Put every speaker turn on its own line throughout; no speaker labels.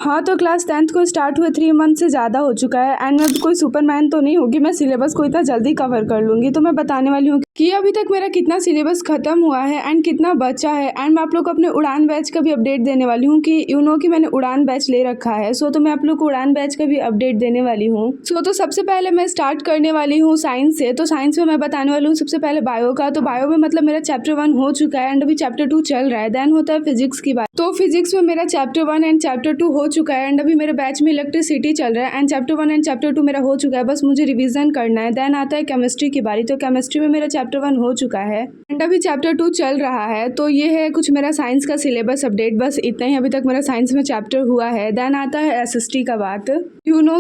हाँ, तो class 10th को स्टार्ट हुए 3 मंथ से ज़्यादा हो चुका है एंड मैं कोई सुपरमैन तो नहीं हूँ कि मैं सिलेबस को इतना जल्दी कवर कर लूँगी। तो मैं बताने वाली हूँ कि अभी तक मेरा कितना सिलेबस ख़त्म हुआ है एंड कितना बचा है एंड मैं आप लोग को अपने उड़ान बैच का भी अपडेट देने वाली हूँ कि कि मैंने उड़ान बैच ले रखा है। तो मैं आप लोग को उड़ान बैच का भी अपडेट देने वाली हूँ। तो सबसे पहले मैं स्टार्ट करने वाली हूँ साइंस से। तो साइंस में मैं बताने वाली हूँ सबसे पहले बायो का। तो बायो में मतलब मेरा चैप्टर 1 हो चुका है एंड अभी चैप्टर 2 चल रहा है। देन होता है फिजिक्स की बात। तो फिजिक्स में मेरा चैप्टर 1 एंड चैप्टर 2 हो चुका है एंड अभी मेरे बैच में इलेक्ट्रिसिटी चल रहा है एंड चैप्टर 1 एंड चैप्टर 2 मेरा हो चुका है, बस मुझे रिवीजन करना है। देन आता है केमिस्ट्री की बारी। तो केमिस्ट्री में मेरा चैप्टर 1 हो चुका है एंड अभी चैप्टर 2 चल रहा है। तो ये है कुछ मेरा साइंस का सिलेबस अपडेट, बस इतना ही अभी तक मेरा साइंस में चैप्टर हुआ है। देन आता है एसएसटी का बात।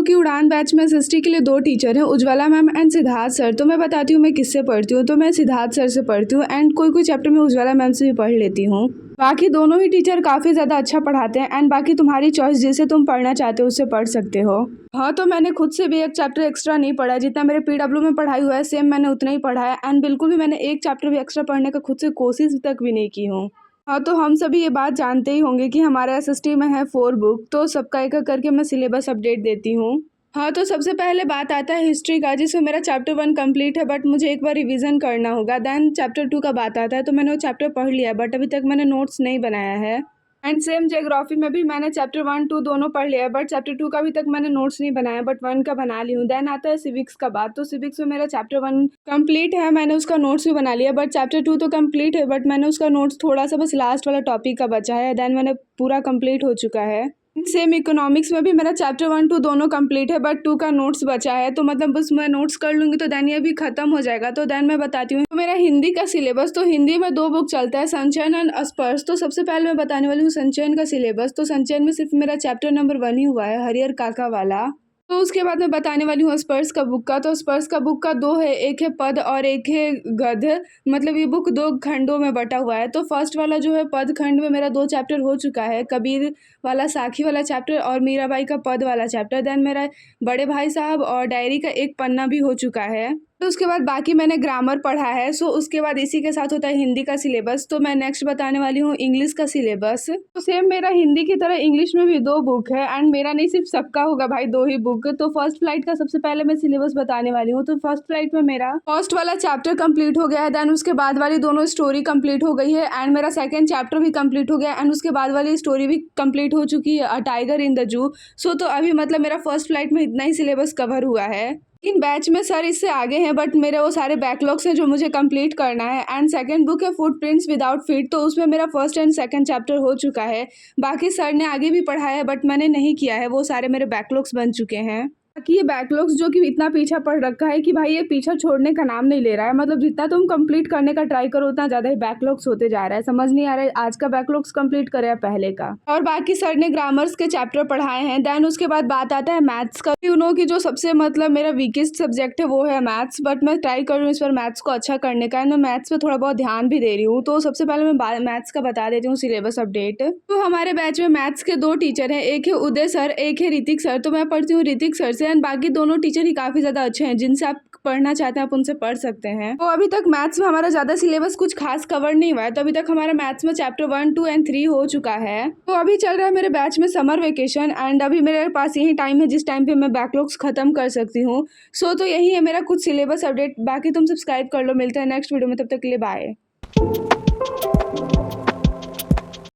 कि उड़ान बैच में एसएसटी के लिए 2 टीचर हैं, Ujjwala ma'am and Siddharth sir. तो मैं बताती हूँ मैं किससे पढ़ती हूँ। तो मैं सिद्धार्थ सर से पढ़ती हूँ एंड कोई चैप्टर में उज्ज्वला मैम से भी पढ़ लेती हूँ। बाकी दोनों ही टीचर काफ़ी ज़्यादा अच्छा पढ़ाते हैं एंड बाकी तुम्हारी चॉइस जिसे तुम पढ़ना चाहते हो उससे पढ़ सकते हो। हाँ, तो मैंने खुद से भी एक चैप्टर एक्स्ट्रा नहीं पढ़ा, जितना मेरे पीडब्ल्यू में पढ़ाई हुआ है सेम मैंने उतना ही पढ़ा है एंड बिल्कुल भी मैंने एक चैप्टर भी एक्स्ट्रा पढ़ने का खुद से कोशिश तक भी नहीं की हूँ। हाँ, तो हम सभी ये बात जानते ही होंगे कि हमारे एसएसटी में है 4 बुक। तो सबका एक करके मैं सिलेबस अपडेट देती हूँ। हाँ, तो सबसे पहले बात आता है हिस्ट्री का, जिसमें मेरा चैप्टर 1 कंप्लीट है बट मुझे एक बार रिवीजन करना होगा। देन चैप्टर 2 का बात आता है। तो मैंने वो चैप्टर पढ़ लिया बट अभी तक मैंने नोट्स नहीं बनाया है एंड सेम ज्योग्राफी में भी मैंने चैप्टर 1 2 दोनों पढ़ लिया है बट चैप्टर 2 का अभी तक मैंने नोट्स नहीं बनाया बट 1 का बना ली हूँ। देन आता है सिविक्स का बात। तो सिविक्स में मेरा चैप्टर 1 कंप्लीट है, मैंने उसका नोट्स भी बना लिया बट चैप्टर 2 तो कंप्लीट है बट मैंने उसका नोट्स थोड़ा सा बस लास्ट वाला टॉपिक का बचा है। देन मैंने पूरा कंप्लीट हो चुका है। सेम इकोनॉमिक्स में भी मेरा चैप्टर 1 2 दोनों कंप्लीट है बट 2 का नोट्स बचा है। तो मतलब बस मैं नोट्स कर लूँगी तो देन ये भी खत्म हो जाएगा। तो देन मैं बताती हूँ तो मेरा हिंदी का सिलेबस। तो हिंदी में 2 बुक चलता है, संचयन एंड स्पर्श। तो सबसे पहले मैं बताने वाली हूँ संचयन का सिलेबस। तो संचयन में सिर्फ मेरा चैप्टर नंबर 1 ही हुआ है, हरिहर काका वाला। तो उसके बाद मैं बताने वाली हूँ स्पर्श का बुक का। तो स्पर्श का बुक का 2 है, एक है पद और एक है गद्य। मतलब ये बुक 2 खंडों में बटा हुआ है। तो फर्स्ट वाला जो है पद खंड में मेरा 2 चैप्टर हो चुका है, कबीर वाला साखी वाला चैप्टर और मीराबाई का पद वाला चैप्टर। देन मेरा बड़े भाई साहब और डायरी का एक पन्ना भी हो चुका है। तो उसके बाद बाकी मैंने ग्रामर पढ़ा है। उसके बाद इसी के साथ होता है हिंदी का सिलेबस। तो मैं नेक्स्ट बताने वाली हूँ इंग्लिश का सिलेबस। तो सेम मेरा हिंदी की तरह इंग्लिश में भी 2 बुक है एंड मेरा नहीं सिर्फ सबका होगा भाई 2 ही बुक। तो फर्स्ट फ्लाइट का सबसे पहले मैं सिलेबस बताने वाली हूँ। तो फर्स्ट फ्लाइट में मेरा फर्स्ट वाला चैप्टर कंप्लीट हो गया है। देन उसके बाद वाली दोनों स्टोरी कंप्लीट हो गई है एंड मेरा सेकंड चैप्टर भी कंप्लीट हो गया एंड उसके बाद वाली स्टोरी भी कंप्लीट हो चुकी है, a tiger in the zoo. तो अभी मतलब मेरा फर्स्ट फ्लाइट में इतना ही सिलेबस कवर हुआ है। इन बैच में सर इससे आगे हैं बट मेरे वो सारे बैकलॉग्स हैं जो मुझे कंप्लीट करना है। एंड सेकंड बुक है फुटप्रिंट्स विदाउट फीट। तो उसमें मेरा फर्स्ट एंड सेकंड चैप्टर हो चुका है। बाकी सर ने आगे भी पढ़ाया है बट मैंने नहीं किया है, वो सारे मेरे बैकलॉग्स बन चुके हैं। बाकी ये बैकलॉग्स जो कि इतना पीछा पड़ रखा है कि भाई ये पीछा छोड़ने का नाम नहीं ले रहा है। मतलब जितना तुम कंप्लीट करने का ट्राई करो उतना ज़्यादा ही बैकलॉग्स होते जा रहा है। समझ नहीं आ रहा है आज का बैकलॉग्स कंप्लीट करे या पहले का। और बाकी सर ने ग्रामर्स के चैप्टर पढ़ाए हैं। देन उसके बाद बात आता है मैथ्स का। की जो सबसे मतलब मेरा वीकेस्ट सब्जेक्ट है वो है मैथ्स बट मैं ट्राई कर रही हूँ इस बार मैथ्स को अच्छा करने का। मैं मैथ्स पे थोड़ा बहुत ध्यान भी दे रही हूँ। तो सबसे पहले मैं मैथ्स का बता देती हूँ सिलेबस अपडेट। तो हमारे बैच में मैथ्स के 2 टीचर हैं, एक है उदय सर एक है ऋतिक सर। तो मैं पढ़ती हूँ ऋतिक सर से एंड बाकी दोनों टीचर ही काफ़ी ज़्यादा अच्छे हैं, जिनसे आप पढ़ना चाहते हैं आप उनसे पढ़ सकते हैं। तो अभी तक मैथ्स में हमारा ज़्यादा सिलेबस कुछ खास कवर नहीं हुआ है। तो अभी तक हमारा मैथ्स में चैप्टर 1 2 एंड 3 हो चुका है। तो अभी चल रहा है मेरे बैच में समर वेकेशन एंड अभी मेरे पास यही टाइम है जिस टाइम पे मैं बैकलॉग्स खत्म कर सकती हूँ। तो यही है मेरा कुछ सिलेबस अपडेट। बाकी तुम सब्सक्राइब कर लो, मिलते हैं नेक्स्ट वीडियो में, तब तक के लिए बाय।